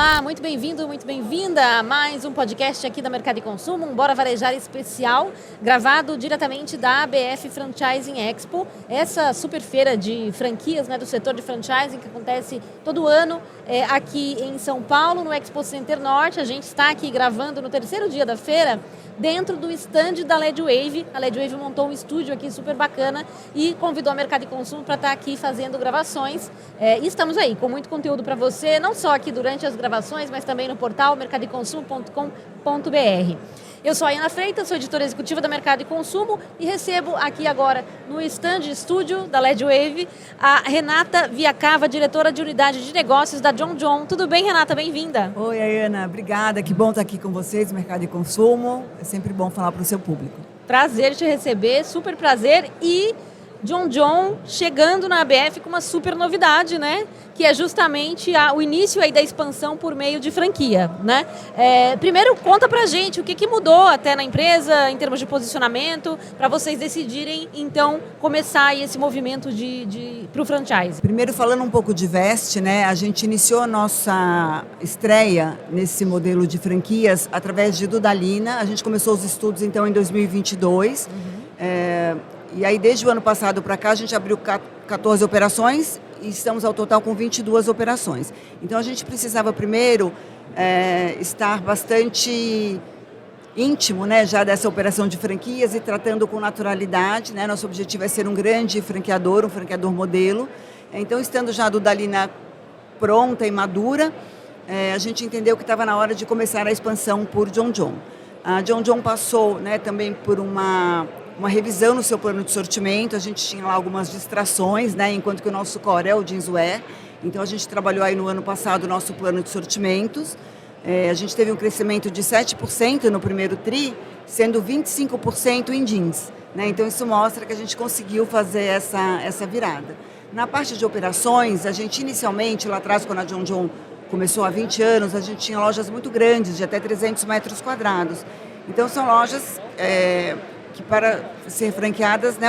Olá, muito bem-vindo, muito bem-vinda a mais um podcast aqui da Mercado e Consumo, um Bora Varejar especial, gravado diretamente da ABF Franchising Expo, essa super feira de franquias, né, do setor de franchising que acontece todo ano aqui em São Paulo, no Expo Center Norte. A gente está aqui gravando no terceiro dia da feira, dentro do stand da LED Wave. A LED Wave montou um estúdio aqui super bacana e convidou a Mercado e Consumo para estar aqui fazendo gravações. E estamos aí com muito conteúdo para você, não só aqui durante as gravações, mas também no portal mercadoeconsumo.com.br. Eu sou a Ana Freitas, sou editora executiva da Mercado e Consumo e recebo aqui agora no stand estúdio da LED Wave a Renata Viacava, diretora de unidade de negócios da John John. Tudo bem, Renata? Bem-vinda. Oi, Ana. Obrigada. Que bom estar aqui com vocês, Mercado e Consumo. É sempre bom falar para o seu público. Prazer te receber, super prazer. E John John chegando na ABF com uma super novidade, né? Que é justamente o início aí da expansão por meio de franquia, né? Primeiro, conta pra gente o que mudou até na empresa, em termos de posicionamento, para vocês decidirem, então, começar aí esse movimento para o franchise. Primeiro, falando um pouco de Veste, né? A gente iniciou a nossa estreia nesse modelo de franquias através de Dudalina. A gente começou os estudos, então, em 2022. E aí, desde o ano passado para cá, a gente abriu 14 operações e estamos ao total com 22 operações. Então, a gente precisava primeiro estar bastante íntimo, né, já dessa operação de franquias e tratando com naturalidade, né? Nosso objetivo é ser um grande franqueador, um franqueador modelo. Então, estando já a Dudalina pronta e madura, a gente entendeu que estava na hora de começar a expansão por John John. A John John passou, né, também por uma revisão no seu plano de sortimento. A gente tinha lá algumas distrações, né, enquanto que o nosso core é o jeanswear. Então a gente trabalhou aí no ano passado o nosso plano de sortimentos. A gente teve um crescimento de 7% no primeiro TRI, sendo 25% em jeans, né? Então isso mostra que a gente conseguiu fazer essa virada. Na parte de operações, a gente inicialmente, lá atrás, quando a John John começou há 20 anos, a gente tinha lojas muito grandes, de até 300 metros quadrados. Então são lojas que para ser franqueadas, né,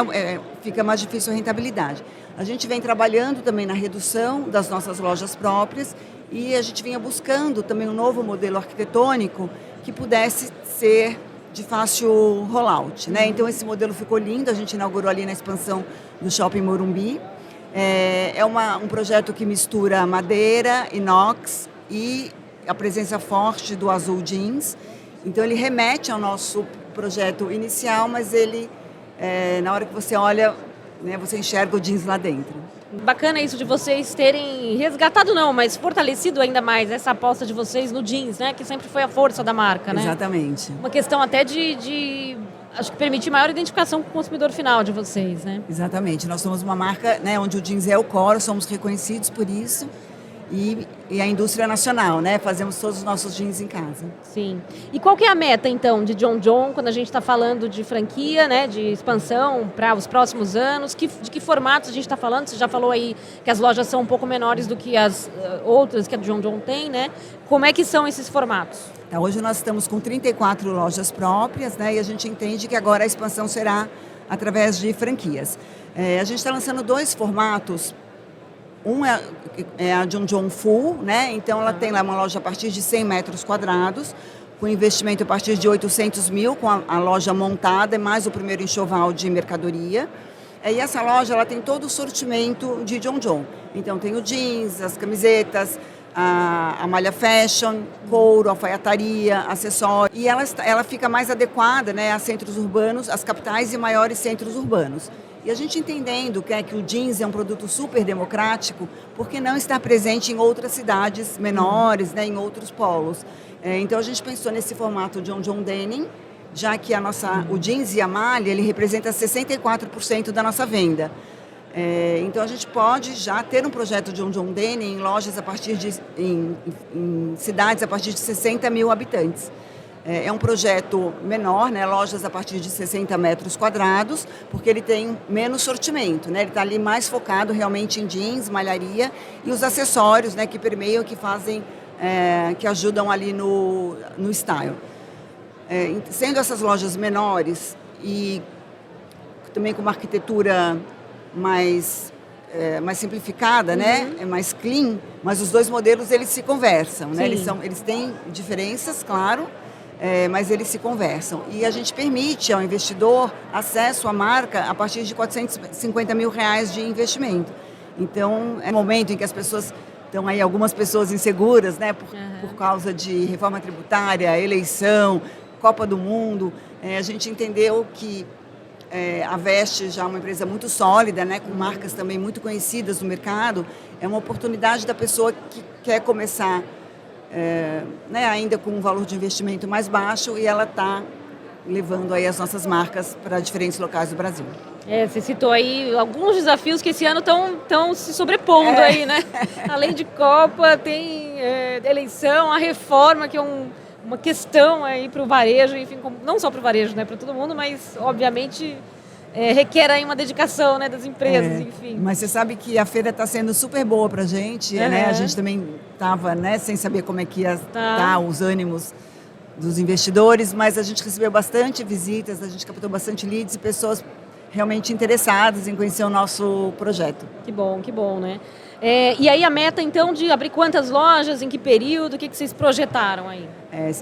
fica mais difícil a rentabilidade. A gente vem trabalhando também na redução das nossas lojas próprias e a gente vinha buscando também um novo modelo arquitetônico que pudesse ser de fácil rollout, né? Então esse modelo ficou lindo, a gente inaugurou ali na expansão do Shopping Morumbi. Um projeto que mistura madeira, inox e a presença forte do azul jeans. Então ele remete ao nosso projeto inicial, mas ele, na hora que você olha, né, você enxerga o jeans lá dentro. Bacana isso de vocês terem resgatado, não, mas fortalecido ainda mais essa aposta de vocês no jeans, né, que sempre foi a força da marca, né? Exatamente. Uma questão até de acho que permitir maior identificação com o consumidor final de vocês, né? Exatamente. Nós somos uma marca, né, onde o jeans é o core, somos reconhecidos por isso. E a indústria nacional, né? Fazemos todos os nossos jeans em casa. Sim. E qual que é a meta, então, de John John, quando a gente está falando de franquia, né? De expansão para os próximos anos? De que formatos a gente está falando? Você já falou aí que as lojas são um pouco menores do que as outras que a John John tem, né? Como é que são esses formatos? Hoje nós estamos com 34 lojas próprias, né? E a gente entende que agora a expansão será através de franquias. A gente está lançando 2 formatos. Um é a John John Full, né? Então ela tem lá uma loja a partir de 100 metros quadrados, com investimento a partir de 800 mil, com a loja montada, mais o primeiro enxoval de mercadoria. E essa loja ela tem todo o sortimento de John John. Então tem o jeans, as camisetas, a malha fashion, couro, alfaiataria, acessórios. E ela fica mais adequada, né, a centros urbanos, as capitais e maiores centros urbanos. E a gente entendendo que o jeans é um produto super democrático, por que não estar presente em outras cidades menores, né, em outros polos? Então a gente pensou nesse formato John John Denim, já que o jeans e a malha, ele representa 64% da nossa venda. Então a gente pode já ter um projeto John John Denim em lojas em cidades a partir de 60 mil habitantes. É um projeto menor, né? Lojas a partir de 60 metros quadrados, porque ele tem menos sortimento, né? Ele está ali mais focado realmente em jeans, malharia e os acessórios, né? Que permeiam, que fazem, que ajudam ali no style. Sendo essas lojas menores e também com uma arquitetura mais mais simplificada, né? É mais clean, mas os dois modelos eles se conversam, né? Eles têm diferenças, claro, mas eles se conversam. E a gente permite ao investidor acesso à marca a partir de R$450 mil de investimento. Então, é um momento em que as pessoas estão aí, algumas pessoas inseguras, né? Por causa de reforma tributária, eleição, Copa do Mundo. A gente entendeu que a Veste já é uma empresa muito sólida, né, com marcas também muito conhecidas no mercado. É uma oportunidade da pessoa que quer começar né, ainda com um valor de investimento mais baixo e ela está levando aí as nossas marcas para diferentes locais do Brasil. Você citou aí alguns desafios que esse ano estão se sobrepondo aí, né? Além de Copa, tem eleição, a reforma, que é uma questão aí para o varejo, enfim, não só para o varejo, né, para todo mundo, mas obviamente requer aí uma dedicação, né, das empresas, enfim. Mas você sabe que a feira está sendo super boa para a gente, né? A gente também estava, né, sem saber como é que ia estar os ânimos dos investidores, mas a gente recebeu bastante visitas, a gente captou bastante leads e pessoas realmente interessadas em conhecer o nosso projeto. Que bom, né? E aí a meta, então, de abrir quantas lojas, em que período, o que vocês projetaram aí?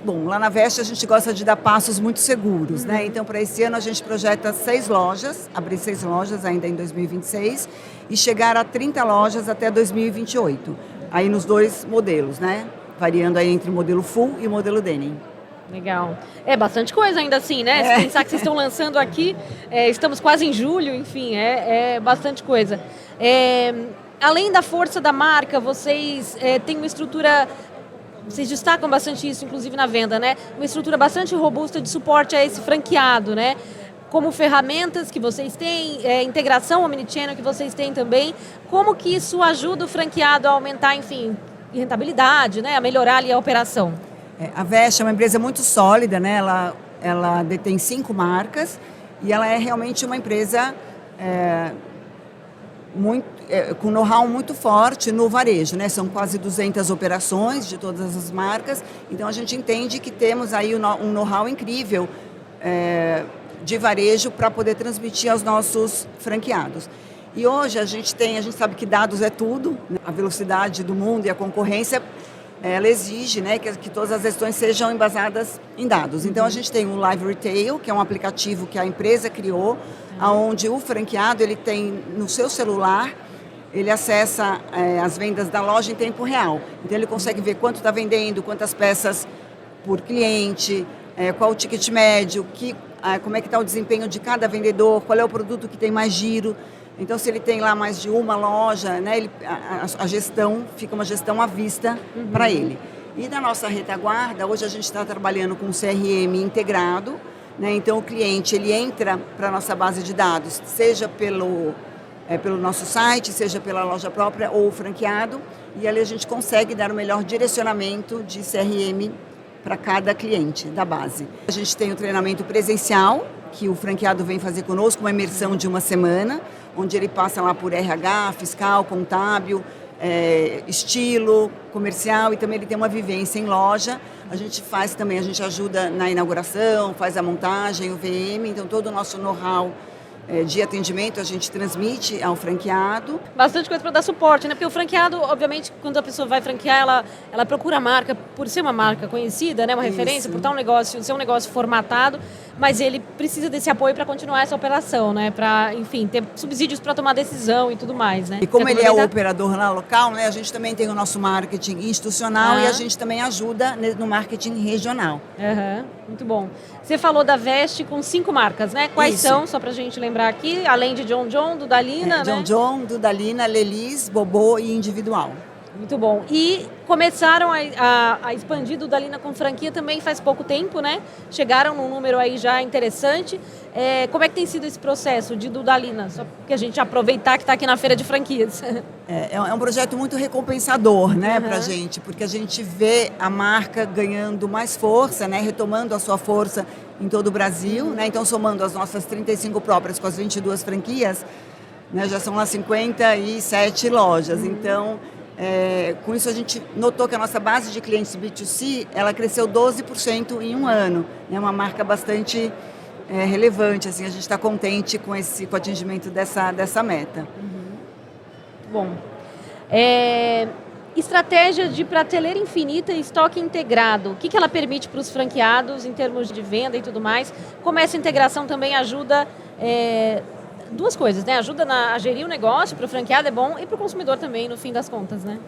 Bom, lá na Veste a gente gosta de dar passos muito seguros, né? Então, para esse ano a gente projeta 6 lojas, abrir 6 lojas ainda em 2026 e chegar a 30 lojas até 2028. Aí nos dois modelos, né? Variando aí entre o modelo full e o modelo denim. Legal. É bastante coisa ainda assim, né? Se pensar que vocês estão lançando aqui, estamos quase em julho, enfim, é bastante coisa. Além da força da marca, vocês têm uma estrutura, vocês destacam bastante isso, inclusive na venda, né? Uma estrutura bastante robusta de suporte a esse franqueado, né? Como ferramentas que vocês têm, integração omnichannel que vocês têm também. Como que isso ajuda o franqueado a aumentar, enfim, rentabilidade, né? A melhorar ali a operação? A Veste é uma empresa muito sólida, né? Ela detém 5 marcas e ela é realmente uma empresa com know-how muito forte no varejo, né? São quase 200 operações de todas as marcas, então a gente entende que temos aí um know-how incrível de varejo para poder transmitir aos nossos franqueados. E hoje a gente sabe que dados é tudo, né? A velocidade do mundo e a concorrência ela exige, né, que todas as gestões sejam embasadas em dados. Então, a gente tem o Live Retail, que é um aplicativo que a empresa criou, onde o franqueado ele tem no seu celular, ele acessa as vendas da loja em tempo real. Então, ele consegue ver quanto está vendendo, quantas peças por cliente, qual o ticket médio, como é que está o desempenho de cada vendedor, qual é o produto que tem mais giro. Então, se ele tem lá mais de uma loja, né, a gestão fica uma gestão à vista para ele. E na nossa retaguarda, hoje a gente está trabalhando com um CRM integrado, né, então o cliente ele entra para a nossa base de dados, seja pelo nosso site, seja pela loja própria ou franqueado, e ali a gente consegue dar o melhor direcionamento de CRM para cada cliente da base. A gente tem o treinamento presencial, que o franqueado vem fazer conosco, uma imersão de uma semana, onde ele passa lá por RH, fiscal, contábil, estilo, comercial, e também ele tem uma vivência em loja. A gente ajuda na inauguração, faz a montagem, o VM, então todo o nosso know-how de atendimento a gente transmite ao franqueado. Bastante coisa para dar suporte, né? Porque o franqueado, obviamente, quando a pessoa vai franquear, ela procura a marca por ser uma marca conhecida, né? Uma referência, por ser um negócio formatado, mas ele precisa desse apoio para continuar essa operação, né? Para, enfim, ter subsídios para tomar decisão e tudo mais, né? E como ele é o operador lá local, né? A gente também tem o nosso marketing institucional e a gente também ajuda no marketing regional. Muito bom. Você falou da Veste com 5 marcas, né? Quais são, só pra gente lembrar aqui, além de John John, Dudalina, né? John, Dudalina, Lelis, Bobô e Individual. Muito bom. E começaram a expandir Dudalina com franquia também faz pouco tempo, né? Chegaram num número aí já interessante. Como é que tem sido esse processo de Dudalina? Só que a gente aproveitar que está aqui na feira de franquias. É um projeto muito recompensador, né, pra gente, porque a gente vê a marca ganhando mais força, né, retomando a sua força em todo o Brasil, né? Então, somando as nossas 35 próprias com as 22 franquias, né, já são lá 57 lojas. Então, com isso a gente notou que a nossa base de clientes B2C, ela cresceu 12% em um ano. É uma marca bastante relevante, assim, a gente está contente com o atingimento dessa meta. bom. Estratégia de prateleira infinita e estoque integrado. O que ela permite para os franqueados em termos de venda e tudo mais? Como essa integração também ajuda... duas coisas, né? Ajuda a gerir o negócio, para o franqueado é bom e para o consumidor também, no fim das contas, né?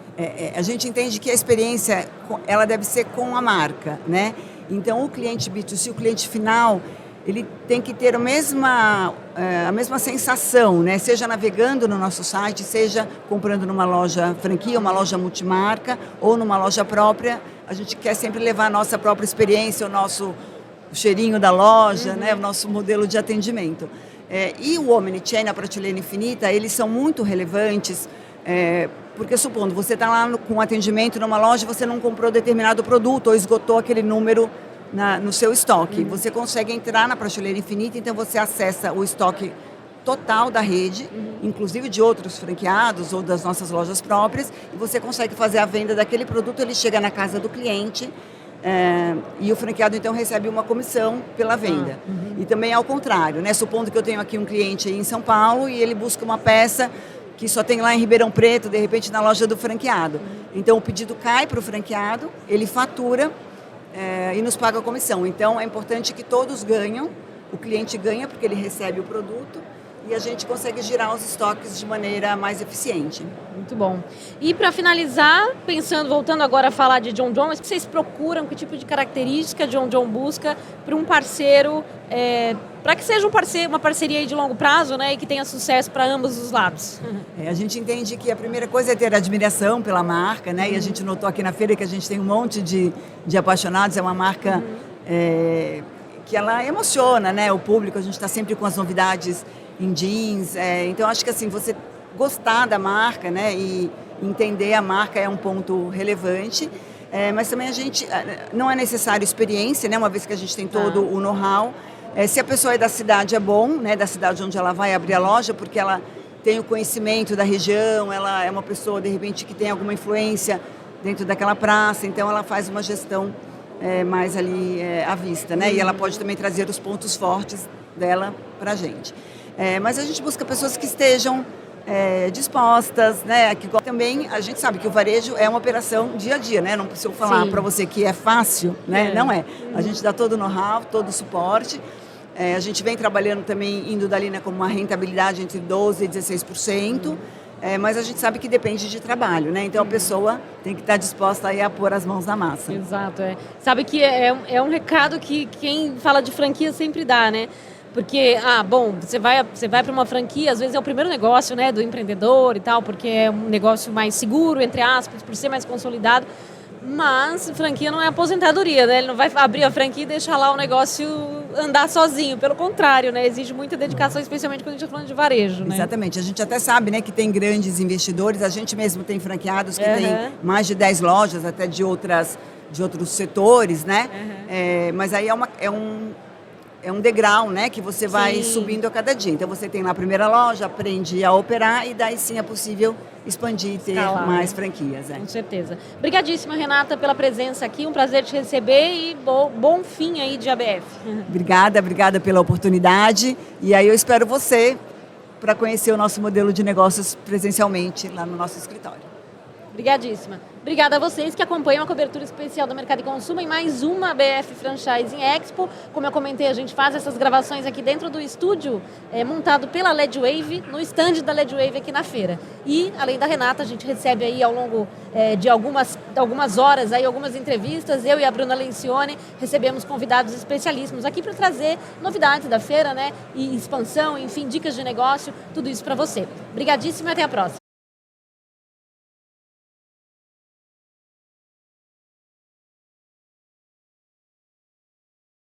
A gente entende que a experiência, ela deve ser com a marca, né? Então, o cliente B2C, o cliente final, ele tem que ter a mesma sensação, né? Seja navegando no nosso site, seja comprando numa loja franquia, uma loja multimarca ou numa loja própria. A gente quer sempre levar a nossa própria experiência, o cheirinho da loja, né? O nosso modelo de atendimento. E o Omnichannel, a prateleira infinita, eles são muito relevantes, porque supondo, você está lá com atendimento numa loja e você não comprou determinado produto ou esgotou aquele número no seu estoque. Você consegue entrar na prateleira infinita, então você acessa o estoque total da rede, inclusive de outros franqueados ou das nossas lojas próprias, e você consegue fazer a venda daquele produto, ele chega na casa do cliente, e o franqueado então recebe uma comissão pela venda. E também ao contrário, né? Supondo que eu tenho aqui um cliente aí em São Paulo e ele busca uma peça que só tem lá em Ribeirão Preto, de repente na loja do franqueado. Então o pedido cai para o franqueado, ele fatura e nos paga a comissão. Então é importante que todos ganham, o cliente ganha porque ele recebe o produto e a gente consegue girar os estoques de maneira mais eficiente. Muito bom. E para finalizar, voltando agora a falar de John John, o que vocês procuram, que tipo de característica John John busca para um parceiro, para que seja uma parceria aí de longo prazo, né, e que tenha sucesso para ambos os lados? A gente entende que a primeira coisa é ter admiração pela marca, né, e a gente notou aqui na feira que a gente tem um monte de apaixonados, é uma marca que ela emociona, né, o público, a gente está sempre com as novidades em jeans, então acho que assim, você gostar da marca, né, e entender a marca é um ponto relevante, mas também a gente, não é necessário experiência, né, uma vez que a gente tem todo o know-how, se a pessoa é da cidade é bom, né, da cidade onde ela vai abrir a loja, porque ela tem o conhecimento da região, ela é uma pessoa de repente que tem alguma influência dentro daquela praça, então ela faz uma gestão mais ali à vista, né, e ela pode também trazer os pontos fortes dela para a gente. Mas a gente busca pessoas que estejam dispostas, né? Que também a gente sabe que o varejo é uma operação dia a dia, né? Não preciso falar para você que é fácil, né? Não é. A gente dá todo o know-how, todo o suporte. A gente vem trabalhando também indo dali, né, com uma rentabilidade entre 12% e 16%. Mas a gente sabe que depende de trabalho, né? Então a pessoa tem que estar disposta aí a pôr as mãos na massa. Exato, Sabe que é um recado que quem fala de franquia sempre dá, né? Porque, você vai para uma franquia, às vezes é o primeiro negócio, né, do empreendedor e tal, porque é um negócio mais seguro, entre aspas, por ser mais consolidado. Mas franquia não é aposentadoria, né? Ele não vai abrir a franquia e deixar lá o negócio andar sozinho. Pelo contrário, né? Exige muita dedicação, especialmente quando a gente está falando de varejo, né? Exatamente. A gente até sabe, né, que tem grandes investidores. A gente mesmo tem franqueados que tem mais de 10 lojas, até de outros setores, né? Mas aí é um degrau, né, que você vai subindo a cada dia. Então você tem lá a primeira loja, aprende a operar e daí sim é possível expandir e ter mais franquias. Com certeza. Obrigadíssima, Renata, pela presença aqui. Um prazer te receber e bom fim aí de ABF. Obrigada pela oportunidade. E aí eu espero você para conhecer o nosso modelo de negócios presencialmente lá no nosso escritório. Obrigadíssima. Obrigada a vocês que acompanham a cobertura especial do Mercado de Consumo em mais uma ABF Franchising Expo. Como eu comentei, a gente faz essas gravações aqui dentro do estúdio montado pela LEDwave, no stand da LEDwave aqui na feira. E, além da Renata, a gente recebe aí ao longo de algumas horas aí, algumas entrevistas. Eu e a Bruna Lencioni recebemos convidados especialíssimos aqui para trazer novidades da feira, né? E expansão, enfim, dicas de negócio, tudo isso para você. Obrigadíssima e até a próxima.